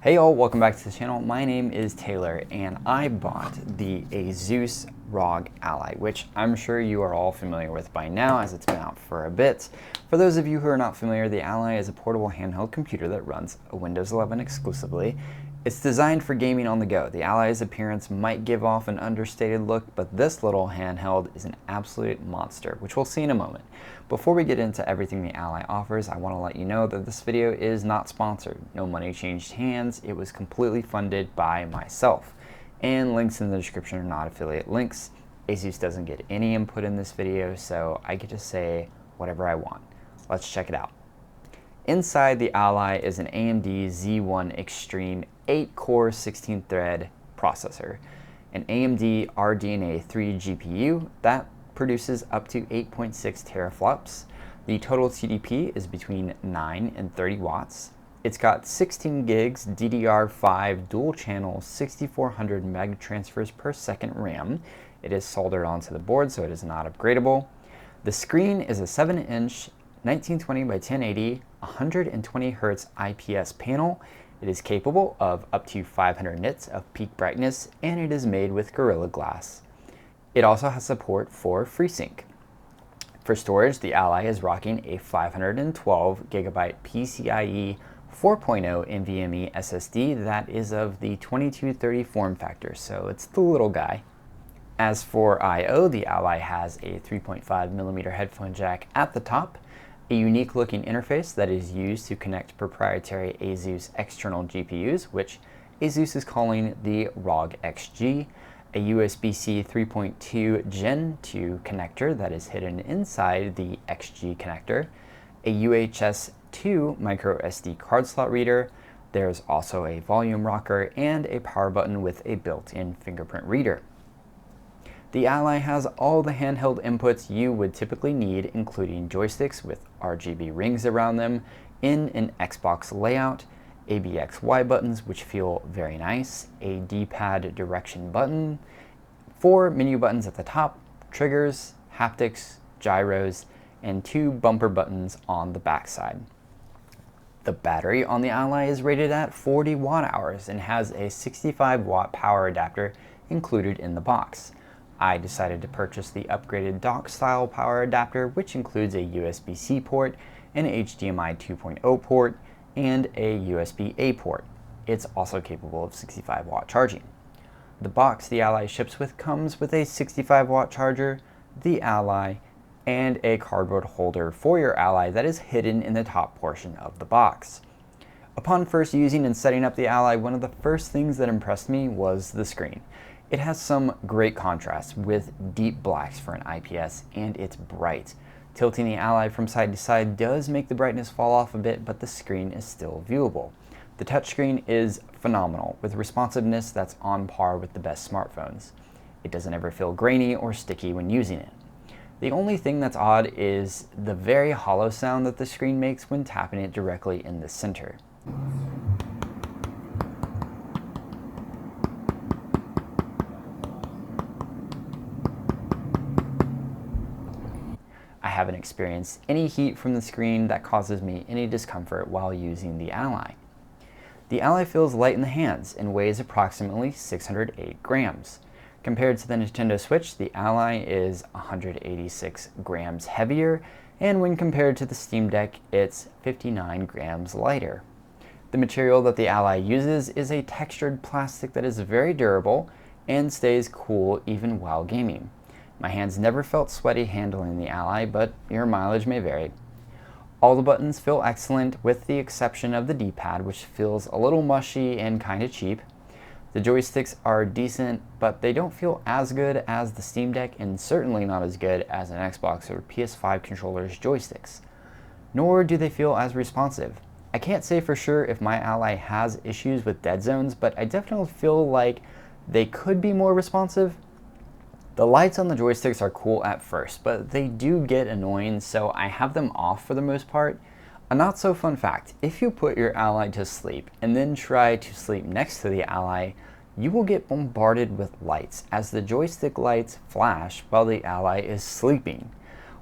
Hey y'all, welcome back to the channel. My name is Taylor and I bought the ASUS ROG Ally, which I'm sure you are all familiar with by now as it's been out for a bit. For those of you who are not familiar, the Ally is a portable handheld computer that runs Windows 11 exclusively. It's designed for gaming on the go. The Ally's appearance might give off an understated look, but this little handheld is an absolute monster, which we'll see in a moment. Before we get into everything the Ally offers, I want to let you know that this video is not sponsored. No money changed hands. It was completely funded by myself. And links in the description are not affiliate links. ASUS doesn't get any input in this video, so I get to say whatever I want. Let's check it out. Inside the Ally is an AMD Z1 Extreme 8-core 16-thread processor, an AMD RDNA 3 GPU that produces up to 8.6 teraflops. The total TDP is between 9 and 30 watts. It's got 16 gigs DDR5 dual-channel 6400 meg transfers per second RAM. It is soldered onto the board, so it is not upgradable. The screen is a 7-inch 1920 by 1080 120 Hz IPS panel. It is capable of up to 500 nits of peak brightness, and it is made with Gorilla Glass. It also has support for FreeSync. For storage, the Ally is rocking a 512 GB PCIe 4.0 NVMe SSD that is of the 2230 form factor, so it's the little guy. As for I/O, the Ally has a 3.5mm headphone jack at the top, a unique looking interface that is used to connect proprietary ASUS external GPUs, which ASUS is calling the ROG XG, a USB-C 3.2 Gen 2 connector that is hidden inside the XG connector, a UHS 2 micro SD card slot reader. There's also a volume rocker and a power button with a built-in fingerprint reader. The Ally has all the handheld inputs you would typically need, including joysticks with RGB rings around them in an Xbox layout, ABXY buttons which feel very nice, a D-pad direction button, 4 menu buttons at the top, triggers, haptics, gyros, and 2 bumper buttons on the backside. The battery on the Ally is rated at 40 watt-hours and has a 65 watt power adapter included in the box. I decided to purchase the upgraded dock-style power adapter, which includes a USB-C port, an HDMI 2.0 port, and a USB-A port. It's also capable of 65 watt charging. The box the Ally ships with comes with a 65 watt charger, the Ally, and a cardboard holder for your Ally that is hidden in the top portion of the box. Upon first using and setting up the Ally, one of the first things that impressed me was the screen. It has some great contrast with deep blacks for an IPS, and it's bright. Tilting the Ally from side to side does make the brightness fall off a bit, but the screen is still viewable. The touchscreen is phenomenal, with responsiveness that's on par with the best smartphones. It doesn't ever feel grainy or sticky when using it. The only thing that's odd is the very hollow sound that the screen makes when tapping it directly in the center. I haven't experienced any heat from the screen that causes me any discomfort while using the Ally. The Ally feels light in the hands and weighs approximately 608 grams. Compared to the Nintendo Switch, the Ally is 186 grams heavier, and when compared to the Steam Deck, it's 59 grams lighter. The material that the Ally uses is a textured plastic that is very durable and stays cool even while gaming. My hands never felt sweaty handling the Ally, but your mileage may vary. All the buttons feel excellent with the exception of the D-pad, which feels a little mushy and kind of cheap. The joysticks are decent, but they don't feel as good as the Steam Deck and certainly not as good as an Xbox or PS5 controller's joysticks. Nor do they feel as responsive. I can't say for sure if my Ally has issues with dead zones, but I definitely feel like they could be more responsive. The lights on the joysticks are cool at first, but they do get annoying, so I have them off for the most part. A not so fun fact, if you put your Ally to sleep and then try to sleep next to the Ally, you will get bombarded with lights as the joystick lights flash while the Ally is sleeping.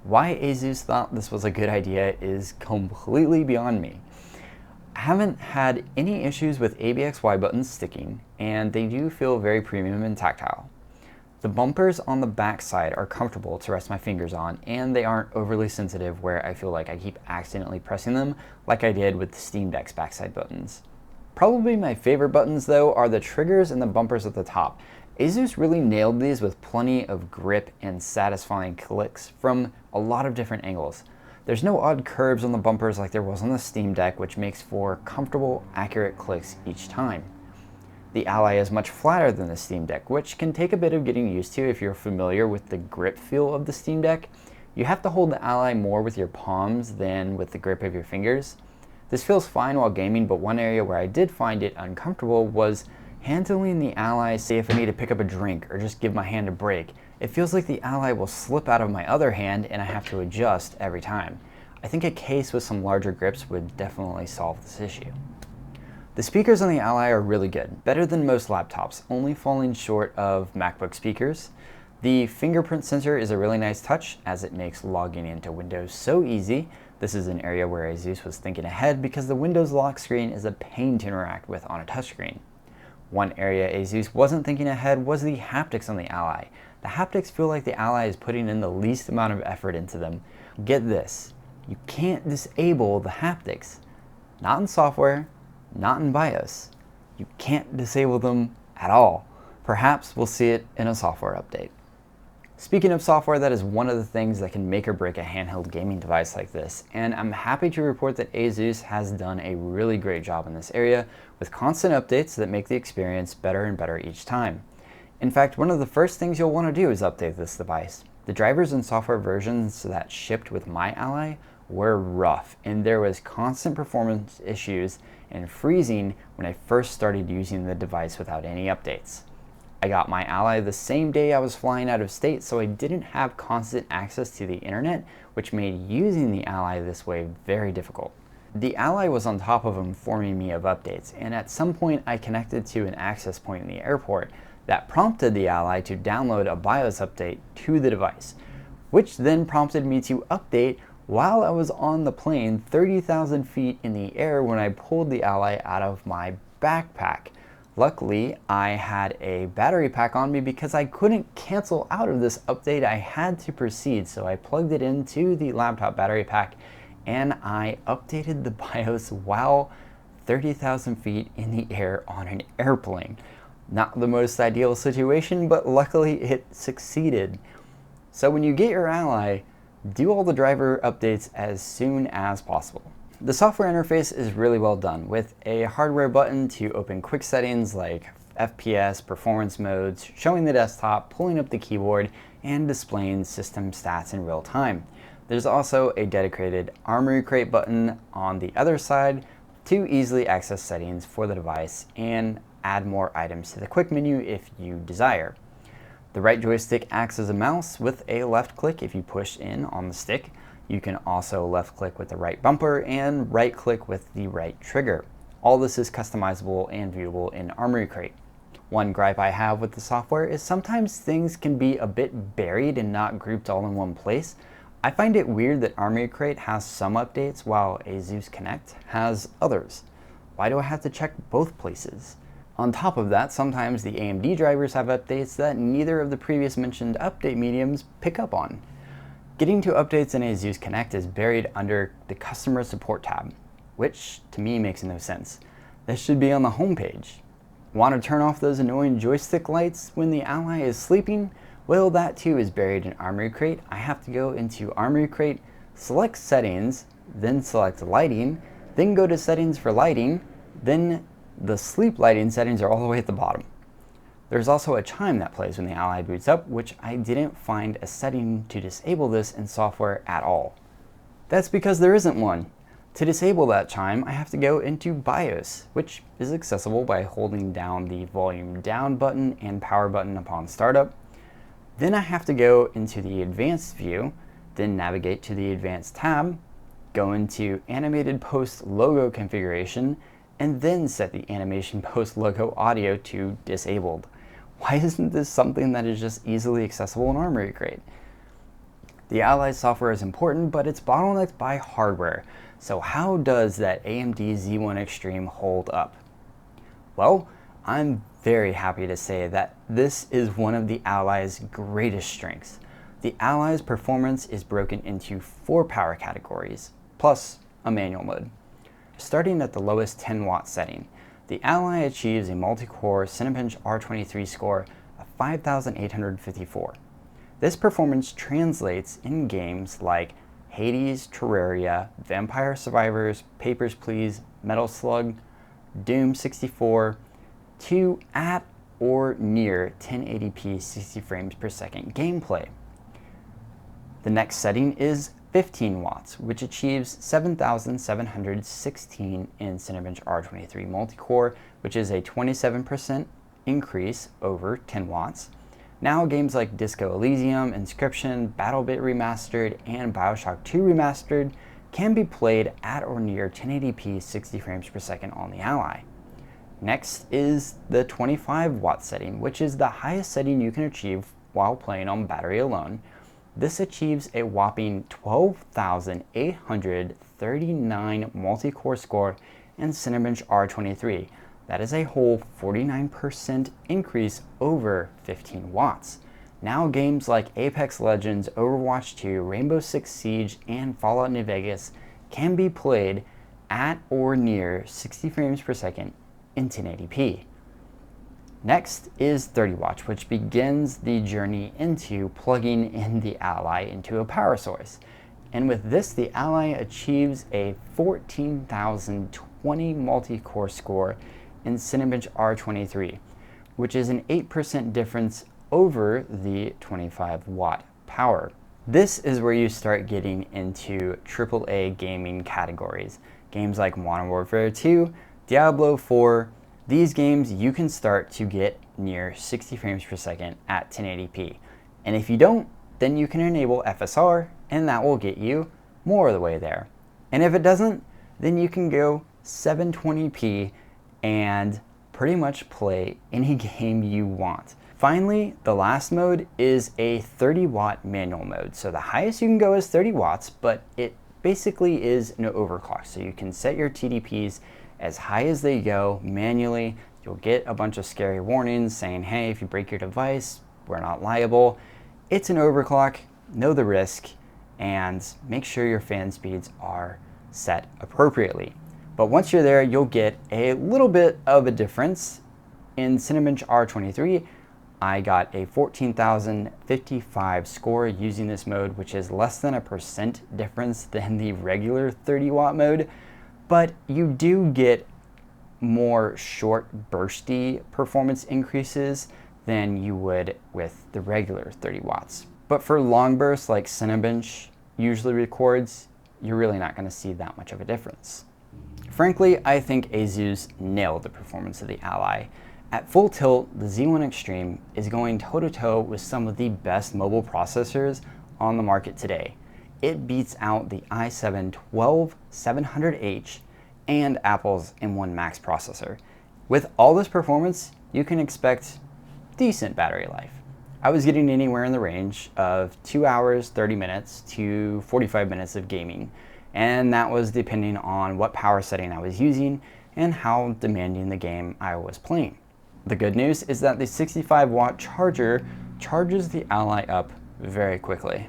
Why ASUS thought this was a good idea is completely beyond me. I haven't had any issues with ABXY buttons sticking, and they do feel very premium and tactile. The bumpers on the back side are comfortable to rest my fingers on, and they aren't overly sensitive where I feel like I keep accidentally pressing them like I did with the Steam Deck's backside buttons. Probably my favorite buttons though are the triggers and the bumpers at the top. Asus really nailed these with plenty of grip and satisfying clicks from a lot of different angles. There's no odd curves on the bumpers like there was on the Steam Deck, which makes for comfortable, accurate clicks each time. The Ally is much flatter than the Steam Deck, which can take a bit of getting used to if you're familiar with the grip feel of the Steam Deck. You have to hold the Ally more with your palms than with the grip of your fingers. This feels fine while gaming, but one area where I did find it uncomfortable was handling the Ally, say if I need to pick up a drink or just give my hand a break. It feels like the Ally will slip out of my other hand and I have to adjust every time. I think a case with some larger grips would definitely solve this issue. The speakers on the Ally are really good, better than most laptops, only falling short of MacBook speakers. The fingerprint sensor is a really nice touch as it makes logging into Windows so easy. This is an area where Asus was thinking ahead because the Windows lock screen is a pain to interact with on a touchscreen. One area Asus wasn't thinking ahead was the haptics on the Ally. The haptics feel like the Ally is putting in the least amount of effort into them. Get this, you can't disable the haptics. Not in software, not in BIOS. You can't disable them at all. Perhaps we'll see it in a software update. Speaking of software, that is one of the things that can make or break a handheld gaming device like this, and I'm happy to report that Asus has done a really great job in this area with constant updates that make the experience better and better each time. In fact, one of the first things you'll want to do is update this device. The drivers and software versions that shipped with my Ally were rough, and there was constant performance issues and freezing when I first started using the device without any updates. I got my Ally the same day I was flying out of state, so I didn't have constant access to the internet, which made using the Ally this way very difficult. The Ally was on top of informing me of updates, and at some point I connected to an access point in the airport that prompted the Ally to download a BIOS update to the device, which then prompted me to update while I was on the plane 30,000 feet in the air when I pulled the Ally out of my backpack. Luckily, I had a battery pack on me because I couldn't cancel out of this update. I had to proceed, so I plugged it into the laptop battery pack and I updated the BIOS while 30,000 feet in the air on an airplane. Not the most ideal situation, but luckily it succeeded. So when you get your Ally, do all the driver updates as soon as possible. The software interface is really well done, with a hardware button to open quick settings like FPS, performance modes, showing the desktop, pulling up the keyboard, and displaying system stats in real time. There's also a dedicated Armoury Crate button on the other side to easily access settings for the device and add more items to the quick menu if you desire. The right joystick acts as a mouse with a left click if you push in on the stick. You can also left click with the right bumper and right click with the right trigger. All this is customizable and viewable in Armoury Crate. One gripe I have with the software is sometimes things can be a bit buried and not grouped all in one place. I find it weird that Armoury Crate has some updates while Asus Connect has others. Why do I have to check both places? On top of that, sometimes the AMD drivers have updates that neither of the previous mentioned update mediums pick up on. Getting to updates in Asus Connect is buried under the Customer Support tab, which to me makes no sense. This should be on the home page. Want to turn off those annoying joystick lights when the Ally is sleeping? Well, that too is buried in Armoury Crate. I have to go into Armoury Crate, select Settings, then select Lighting, then go to Settings for Lighting, then the sleep lighting settings are all the way at the bottom. There's also a chime that plays when the Ally boots up, which I didn't find a setting to disable this in software at all. That's because there isn't one. To disable that chime, I have to go into BIOS, which is accessible by holding down the volume down button and power button upon startup. Then I have to go into the advanced view, then navigate to the advanced tab, go into animated post logo configuration, and then set the animation post logo audio to disabled. Why isn't this something that is just easily accessible in Armoury Crate? The Ally software is important, but it's bottlenecked by hardware. So how does that AMD Z1 Extreme hold up? Well, I'm very happy to say that this is one of the Ally's greatest strengths. The Ally's performance is broken into 4 power categories, plus a manual mode. Starting at the lowest 10 watt setting, the Ally achieves a multi-core Cinebench R23 score of 5,854. This performance translates in games like Hades, Terraria, Vampire Survivors, Papers, Please, Metal Slug, Doom 64 to at or near 1080p 60 frames per second gameplay. The next setting is 15 watts, which achieves 7,716 in Cinebench R23 multi-core, which is a 27% increase over 10 watts. Now games like Disco Elysium, Inscription, BattleBit Remastered, and Bioshock 2 Remastered can be played at or near 1080p 60 frames per second on the Ally. Next is the 25 watt setting, which is the highest setting you can achieve while playing on battery alone. This achieves a whopping 12,839 multi-core score in Cinebench R23. That is a whole 49% increase over 15 watts. Now games like Apex Legends, Overwatch 2, Rainbow Six Siege, and Fallout New Vegas can be played at or near 60 frames per second in 1080p. Next is 30 watts, which begins the journey into plugging in the Ally into a power source. And with this, the Ally achieves a 14,020 multi-core score in Cinebench R23, which is an 8% difference over the 25 watt power. This is where you start getting into AAA gaming categories. Games like Modern Warfare 2, Diablo 4, these games you can start to get near 60 frames per second at 1080p. And if you don't, then you can enable FSR and that will get you more of the way there. And if it doesn't, then you can go 720p and pretty much play any game you want. Finally, the last mode is a 30 watt manual mode. So the highest you can go is 30 watts, but it basically is an overclock. So you can set your TDPs as high as they go manually. You'll get a bunch of scary warnings saying, hey, if you break your device, we're not liable. It's an overclock, know the risk, and make sure your fan speeds are set appropriately. But once you're there, you'll get a little bit of a difference. In Cinebench R23, I got a 14,055 score using this mode, which is less than a % difference than the regular 30 watt mode. But you do get more short bursty performance increases than you would with the regular 30 watts. But for long bursts like Cinebench usually records, you're really not going to see that much of a difference. Frankly, I think ASUS nailed the performance of the Ally. At full tilt, the Z1 Extreme is going toe-to-toe with some of the best mobile processors on the market today. It beats out the i7-12700H and Apple's M1 Max processor. With all this performance, you can expect decent battery life. I was getting anywhere in the range of 2 hours, 30 minutes to 45 minutes of gaming, and that was depending on what power setting I was using and how demanding the game I was playing. The good news is that the 65 watt charger charges the Ally up very quickly.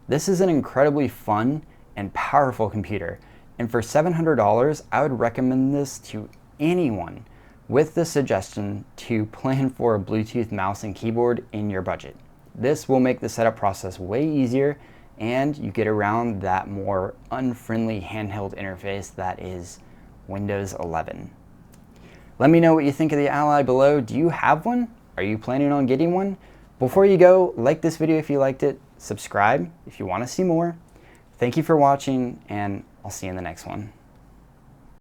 This is an incredibly fun and powerful computer, and for $700, I would recommend this to anyone with the suggestion to plan for a Bluetooth mouse and keyboard in your budget. This will make the setup process way easier, and you get around that more unfriendly handheld interface that is Windows 11. Let me know what you think of the Ally below. Do you have one? Are you planning on getting one? Before you go, like this video if you liked it, subscribe if you want to see more. Thank you for watching, and I'll see you in the next one.